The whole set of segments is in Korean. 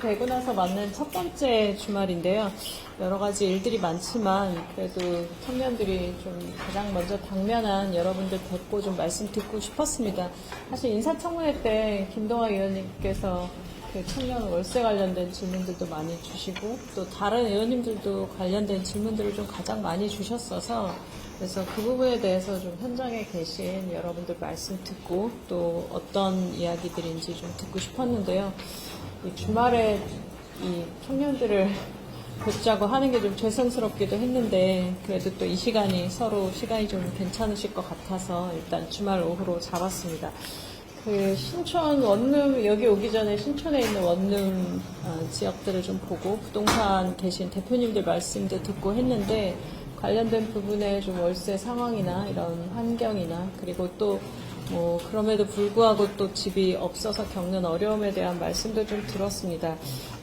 되고 나서 맞는 첫 번째 주말인데요. 여러 가지 일들이 많지만 그래도 청년들이 좀 가장 먼저 당면한 여러분들 뵙고 좀 말씀 듣고 싶었습니다. 사실 인사청문회 때 김동아 의원님께서 그 청년 월세 관련된 질문들도 많이 주시고 또 다른 의원님들도 관련된 질문들을 좀 가장 많이 주셨어서 그래서 그 부분에 대해서 좀 현장에 계신 여러분들 말씀 듣고 또 어떤 이야기들인지 좀 듣고 싶었는데요. 이 주말에 이 청년들을 뵙자고 하는 게 좀 죄송스럽기도 했는데 그래도 또 이 시간이 서로 시간이 좀 괜찮으실 것 같아서 일단 주말 오후로 잡았습니다. 그 신촌 원룸 여기 오기 전에 신촌에 있는 원룸 지역들을 좀 보고 부동산 계신 대표님들 말씀도 듣고 했는데 관련된 부분에 좀 월세 상황이나 이런 환경이나 그리고 또 뭐 그럼에도 불구하고 또 집이 없어서 겪는 어려움에 대한 말씀도 좀 들었습니다.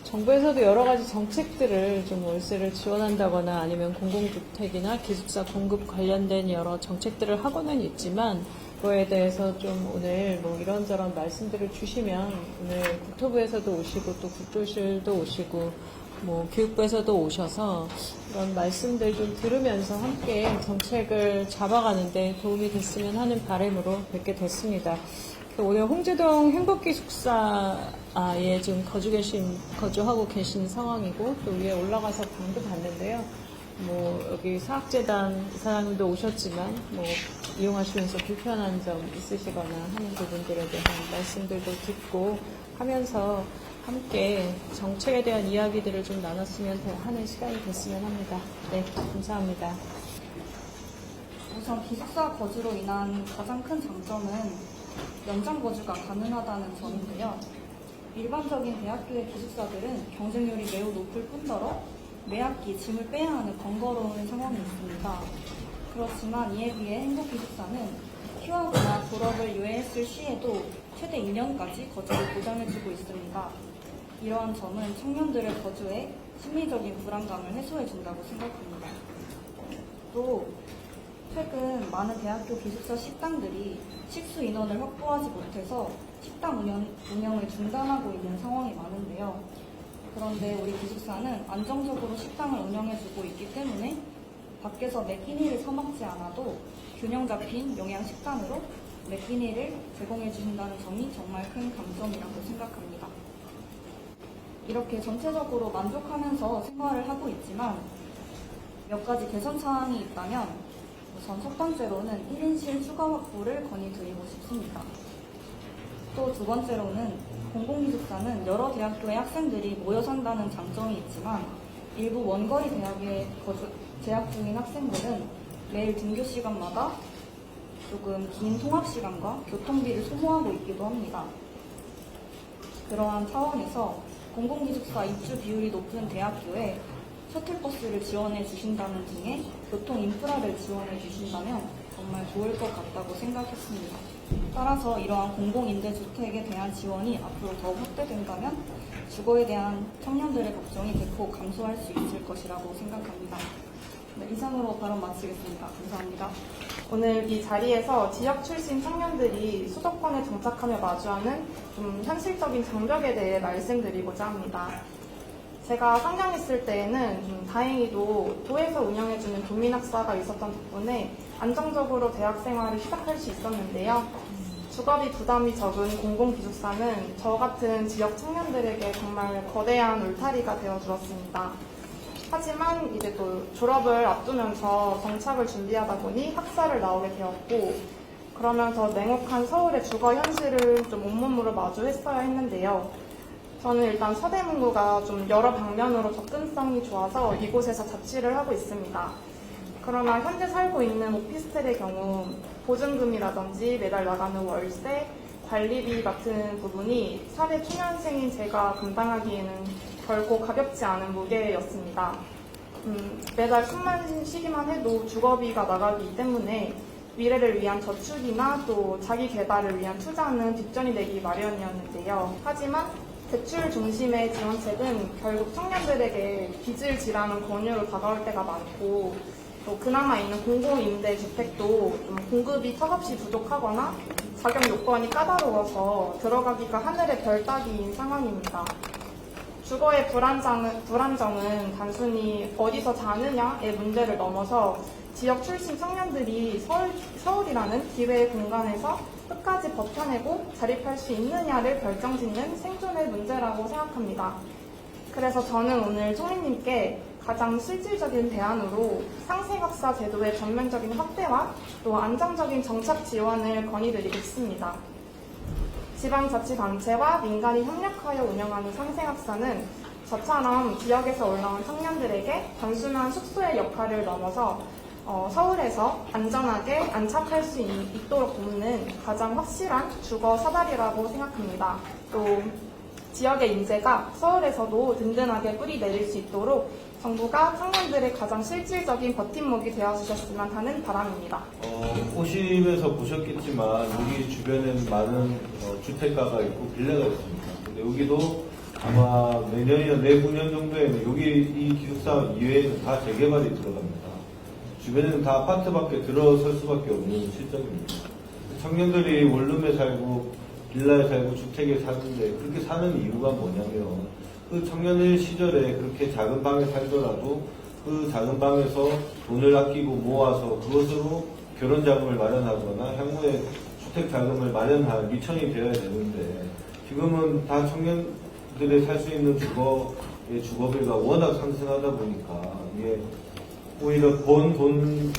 정부에서도 여러 가지 정책들을 좀 월세를 지원한다거나 아니면 공공주택이나 기숙사 공급 관련된 여러 정책들을 하고는 있지만 그거에 대해서 좀 오늘 뭐 이런저런 말씀들을 주시면 오늘 국토부에서도 오시고 또 국조실도 오시고 뭐 교육부에서도 오셔서 이런 말씀들 좀 들으면서 함께 정책을 잡아가는데 도움이 됐으면 하는 바람으로 뵙게 됐습니다. 오늘 홍제동 행복기숙사에 지금 거주하고 계신 상황이고 또 위에 올라가서 방도 봤는데요. 뭐 여기 사학재단 이사장님도 오셨지만 뭐 이용하시면서 불편한 점 있으시거나 하는 부분들에 대한 말씀들도 듣고 하면서 함께 정책에 대한 이야기들을 좀 나눴으면 하는 시간이 됐으면 합니다. 네, 감사합니다. 우선 기숙사 거주로 인한 가장 큰 장점은 연장 거주가 가능하다는 점인데요. 일반적인 대학교의 기숙사들은 경쟁률이 매우 높을 뿐더러 매 학기 짐을 빼야 하는 번거로운 상황이 있습니다. 그렇지만 이에 비해 행복기숙사는 휴학이나 졸업을 유예했을 시에도 최대 2년까지 거주를 보장해주고 있습니다. 이러한 점은 청년들의 거주에 심리적인 불안감을 해소해준다고 생각합니다. 또 최근 많은 대학교 기숙사 식당들이 식수 인원을 확보하지 못해서 식당 운영을 중단하고 있는 상황이 많은데요. 그런데 우리 기숙사는 안정적으로 식당을 운영해주고 있기 때문에 밖에서 매끼니를 사 먹지 않아도 균형 잡힌 영양 식단으로 매끼니를 제공해 주신다는 점이 정말 큰 강점이라고 생각합니다. 이렇게 전체적으로 만족하면서 생활을 하고 있지만 몇 가지 개선 사항이 있다면 우선 첫 번째로는 1인실 추가 확보를 건의드리고 싶습니다. 또 두 번째로는 공공기숙사는 여러 대학교의 학생들이 모여 산다는 장점이 있지만 일부 원거리 대학에 재학 중인 학생들은 매일 등교 시간마다 조금 긴 통학 시간과 교통비를 소모하고 있기도 합니다. 그러한 차원에서 공공기숙사 입주 비율이 높은 대학교에 셔틀버스를 지원해 주신다는 등의 교통 인프라를 지원해 주신다면 정말 좋을 것 같다고 생각했습니다. 따라서 이러한 공공임대주택에 대한 지원이 앞으로 더욱 확대된다면 주거에 대한 청년들의 걱정이 대폭 감소할 수 있을 것이라고 생각합니다. 네, 이상으로 발언 마치겠습니다. 감사합니다. 오늘 이 자리에서 지역 출신 청년들이 수도권에 정착하며 마주하는 좀 현실적인 장벽에 대해 말씀드리고자 합니다. 제가 상경했을 때에는 좀 다행히도 도에서 운영해주는 도민학사가 있었던 덕분에 안정적으로 대학 생활을 시작할 수 있었는데요. 주거비 부담이 적은 공공기숙사는 저 같은 지역 청년들에게 정말 거대한 울타리가 되어주었습니다. 하지만 이제 또 졸업을 앞두면서 정착을 준비하다 보니 학사를 나오게 되었고 그러면서 냉혹한 서울의 주거 현실을 좀 온몸으로 마주했어야 했는데요. 저는 일단 서대문구가 좀 여러 방면으로 접근성이 좋아서 이곳에서 자취를 하고 있습니다. 그러나 현재 살고 있는 오피스텔의 경우 보증금이라든지 매달 나가는 월세, 관리비 같은 부분이 사대 초년생인 제가 감당하기에는 결코 가볍지 않은 무게였습니다. 매달 숨만 쉬기만 해도 주거비가 나가기 때문에 미래를 위한 저축이나 또 자기 개발을 위한 투자는 뒷전이 되기 마련이었는데요. 하지만 대출 중심의 지원책은 결국 청년들에게 빚을 지라는 권유로 다가올 때가 많고 또 그나마 있는 공공임대주택도 좀 공급이 턱없이 부족하거나 자격 요건이 까다로워서 들어가기가 하늘의 별 따기인 상황입니다. 주거의 불안정은 단순히 어디서 자느냐의 문제를 넘어서 지역 출신 청년들이 서울이라는 기회의 공간에서 끝까지 버텨내고 자립할 수 있느냐를 결정짓는 생존의 문제라고 생각합니다. 그래서 저는 오늘 총리님께 가장 실질적인 대안으로 상생학사 제도의 전면적인 확대와 또 안정적인 정착 지원을 건의드리겠습니다. 지방자치단체와 민간이 협력하여 운영하는 상생학사는 저처럼 지역에서 올라온 청년들에게 단순한 숙소의 역할을 넘어서 서울에서 안전하게 안착할 수 있도록 돕는 가장 확실한 주거 사다리라고 생각합니다. 또 지역의 인재가 서울에서도 든든하게 뿌리 내릴 수 있도록 정부가 청년들의 가장 실질적인 버팀목이 되어주셨으면 하는 바람입니다. 오시면서 보셨겠지만 여기 주변에는 많은 주택가가 있고 빌라가 있습니다. 근데 여기도 아마 내년이나 내후년 정도에는 여기 이 기숙사 이외에는 다 재개발이 들어갑니다. 주변에는 다 아파트밖에 들어설 수밖에 없는 실정입니다. 청년들이 원룸에 살고 빌라에 살고 주택에 사는데 그렇게 사는 이유가 뭐냐면 그 청년의 시절에 그렇게 작은 방에 살더라도 그 작은 방에서 돈을 아끼고 모아서 그것으로 결혼 자금을 마련하거나 향후에 주택 자금을 마련할 미천이 되어야 되는데 지금은 다 청년들이 살 수 있는 주거의 주거비가 워낙 상승하다 보니까 이게 오히려 돈을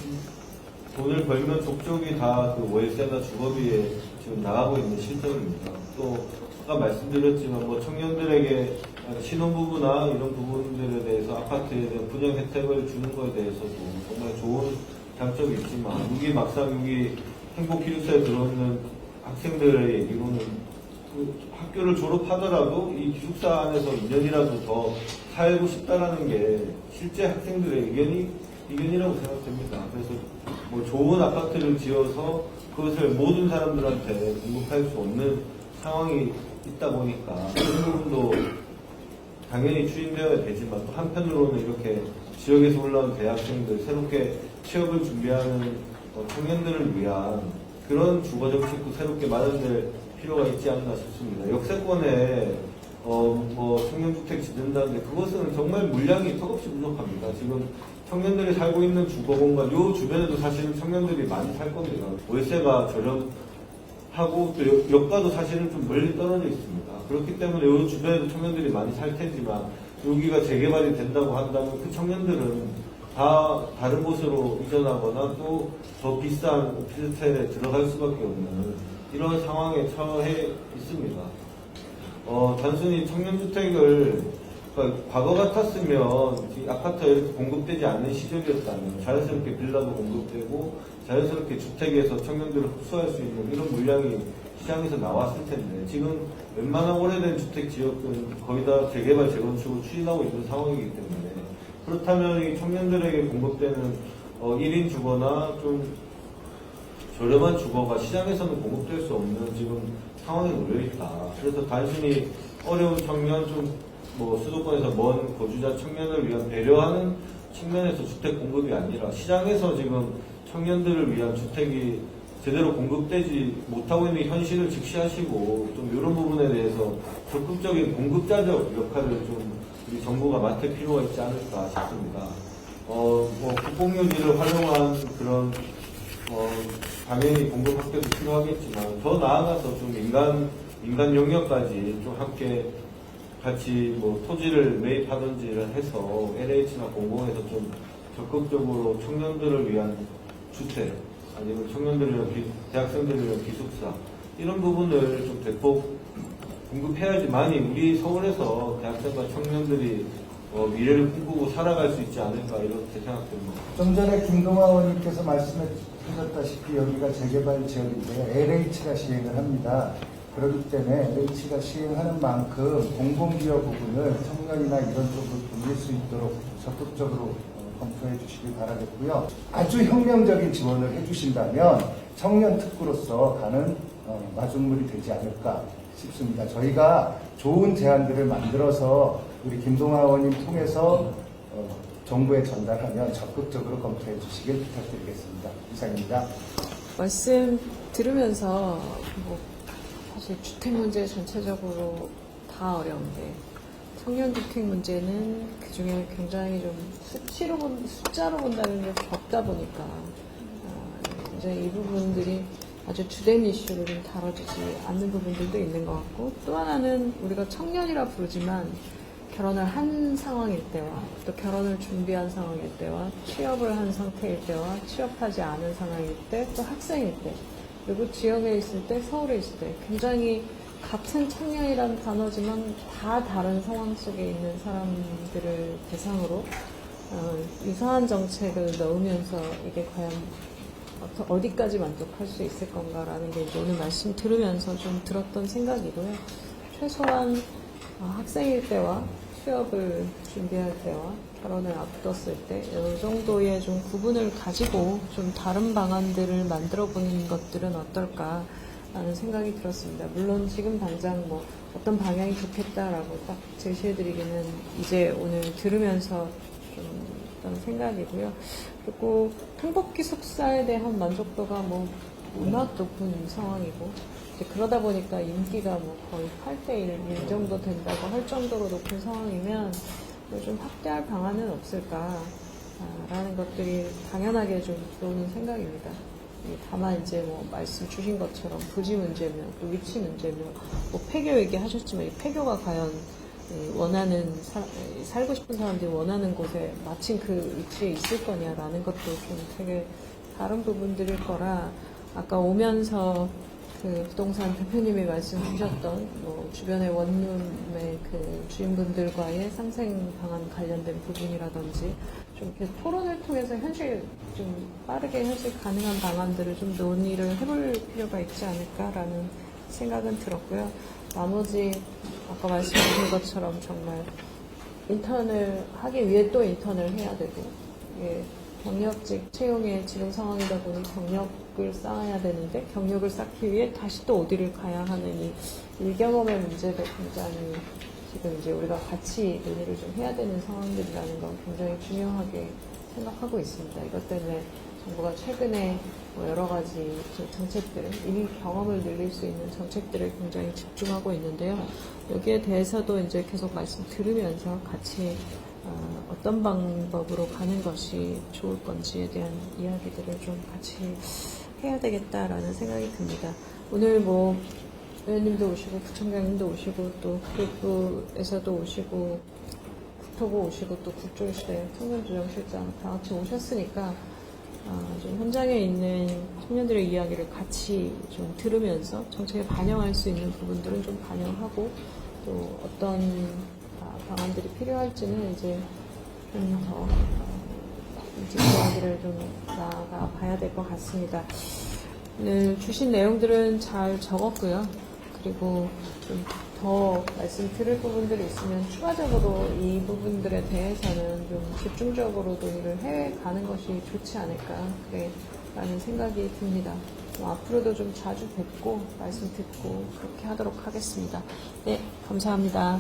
벌면 족족이 다 그 월세나 주거비에 지금 나가고 있는 실정입니다. 또 아까 말씀드렸지만 뭐 청년들에게 신혼부부나 이런 부분들에 대해서 아파트에 대한 분양 혜택을 주는 것에 대해서도 정말 좋은 장점이 있지만 여기 막상 여기 행복기숙사에 들어오는 학생들의 얘기로는 그 학교를 졸업하더라도 이 기숙사 안에서 2년이라도 더 살고 싶다라는 게 실제 학생들의 의견이라고 생각됩니다. 그래서 뭐 좋은 아파트를 지어서 그것을 모든 사람들한테 공급할 수 없는 상황이 있다 보니까 그런 부분도 당연히 추진되어야 되지만 또 한편으로는 이렇게 지역에서 올라온 대학생들, 새롭게 취업을 준비하는 청년들을 위한 그런 주거정책도 새롭게 마련될 필요가 있지 않나 싶습니다. 역세권에 뭐 청년주택 짓는다는데 그것은 정말 물량이 턱없이 부족합니다. 지금 청년들이 살고 있는 주거공간, 요 주변에도 사실은 청년들이 많이 살 겁니다. 월세가 저렴하고 또 역가도 사실은 좀 멀리 떨어져 있습니다. 그렇기 때문에 요 주변에도 청년들이 많이 살 테지만 여기가 재개발이 된다고 한다면 그 청년들은 다 다른 곳으로 이전하거나 또 더 비싼 오피스텔에 들어갈 수밖에 없는 이런 상황에 처해 있습니다. 단순히 청년주택을 그러니까 과거 같았으면 아파트가 이렇게 공급되지 않는 시절이었다면 자연스럽게 빌라도 공급되고 자연스럽게 주택에서 청년들을 흡수할 수 있는 이런 물량이 시장에서 나왔을 텐데 지금 웬만한 오래된 주택 지역은 거의 다 재개발 재건축을 추진하고 있는 상황이기 때문에 그렇다면 이 청년들에게 공급되는 1인 주거나 좀 저렴한 주거가 시장에서는 공급될 수 없는 지금 상황에 놓여있다. 그래서 단순히 어려운 청년, 뭐 수도권에서 먼 거주자 청년을 위한 배려하는 측면에서 주택 공급이 아니라 시장에서 지금 청년들을 위한 주택이 제대로 공급되지 못하고 있는 현실을 직시하시고 좀 이런 부분에 대해서 적극적인 공급자적 역할을 좀 우리 정부가 맡을 필요가 있지 않을까 싶습니다. 뭐 국공유지를 활용한 그런 당연히 공급 확대도 필요하겠지만 더 나아가서 좀 민간 영역까지 좀 함께 같이 뭐 토지를 매입하든지를 해서 LH나 공공에서 좀 적극적으로 청년들을 위한 주택 아니면 청년들을 위한 대학생들을 위한 기숙사 이런 부분을 좀 대폭 공급해야지만이 우리 서울에서 대학생과 청년들이 미래를 꿈꾸고 살아갈 수 있지 않을까 이렇게 생각됩니다. 좀 전에 김동아 의원님께서 말씀해 주셨다시피 여기가 재개발 지역인데요. LH가 시행을 합니다. 그렇기 때문에 LH가 시행하는 만큼 공공기업 부분을 청년이나 이런 쪽으로 돌릴 수 있도록 적극적으로 검토해 주시길 바라겠고요. 아주 혁명적인 지원을 해주신다면 청년 특구로서 가는 마중물이 되지 않을까 싶습니다. 저희가 좋은 제안들을 만들어서 우리 김동아 의원님 통해서 정부에 전달하면 적극적으로 검토해 주시길 부탁드리겠습니다. 이상입니다. 말씀 들으면서 뭐 사실 주택 문제 전체적으로 다 어려운데 청년주택 문제는 그 중에 굉장히 좀 숫자로 본다면 좀 적다 보니까 이제 이 부분들이 아주 주된 이슈로 좀 다뤄지지 않는 부분들도 있는 것 같고, 또 하나는 우리가 청년이라 부르지만 결혼을 한 상황일 때와 또 결혼을 준비한 상황일 때와 취업을 한 상태일 때와 취업하지 않은 상황일 때, 또 학생일 때, 그리고 지역에 있을 때, 서울에 있을 때 굉장히 같은 청년이라는 단어지만 다 다른 상황 속에 있는 사람들을 대상으로 유사한 정책을 넣으면서 이게 과연 어디까지 만족할 수 있을 건가라는 게 오늘 말씀 들으면서 좀 들었던 생각이고요. 최소한 학생일 때와 취업을 준비할 때와 결혼을 앞뒀을 때 이 정도의 좀 구분을 가지고 좀 다른 방안들을 만들어 보는 것들은 어떨까라는 생각이 들었습니다. 물론 지금 당장 뭐 어떤 방향이 좋겠다라고 딱 제시해드리기는 이제 오늘 들으면서 좀 어떤 생각이고요. 그리고 행복기숙사에 대한 만족도가 뭐 워낙 높은 상황이고, 그러다 보니까 인기가 뭐 거의 8대1 정도 된다고 할 정도로 높은 상황이면 좀 확대할 방안은 없을까라는 것들이 당연하게 좀 들어오는 생각입니다. 다만 이제 뭐 말씀 주신 것처럼 부지 문제며 또 위치 문제며 뭐 폐교 얘기하셨지만 이 폐교가 과연 원하는 살고 싶은 사람들이 원하는 곳에 마침 그 위치에 있을 거냐라는 것도 좀 되게 다른 부분들일 거라, 아까 오면서 그 부동산 대표님이 말씀 주셨던 뭐 주변의 원룸의 그 주인분들과의 상생 방안 관련된 부분이라든지 좀 이렇게 토론을 통해서 좀 빠르게 현실 가능한 방안들을 좀 논의를 해볼 필요가 있지 않을까라는 생각은 들었고요. 나머지 아까 말씀하신 것처럼 정말 인턴을 하기 위해 또 인턴을 해야 되고, 예, 경력직 채용의 지금 상황이다 보니 경력을 쌓아야 되는데 경력을 쌓기 위해 다시 또 어디를 가야 하는 이 일경험의 문제도 굉장히 지금 이제 우리가 같이 논의를 좀 해야 되는 상황들이라는 건 굉장히 중요하게 생각하고 있습니다. 이것 때문에 정부가 최근에 뭐 여러 가지 정책들을, 일 경험을 늘릴 수 있는 정책들을 굉장히 집중하고 있는데요. 여기에 대해서도 이제 계속 말씀 들으면서 같이 어떤 방법으로 가는 것이 좋을 건지에 대한 이야기들을 좀 같이 해야 되겠다라는 생각이 듭니다. 오늘 뭐 의원님도 오시고 부총장님도 오시고 또 교육부에서도 오시고 국토부 오시고 또 국조실에 청년조정실장 다 같이 오셨으니까 좀 현장에 있는 청년들의 이야기를 같이 좀 들으면서 정책에 반영할 수 있는 부분들은 좀 반영하고, 또 어떤 방안들이 필요할지는 이제 좀 더 이야기를 좀 나아가 봐야 될 것 같습니다. 오늘 주신 내용들은 잘 적었고요. 그리고 좀 더 말씀 드릴 부분들이 있으면 추가적으로 이 부분들에 대해서는 좀 집중적으로 논의를 해가는 것이 좋지 않을까라는 생각이 듭니다. 앞으로도 좀 자주 뵙고 말씀 듣고 그렇게 하도록 하겠습니다. 네, 감사합니다.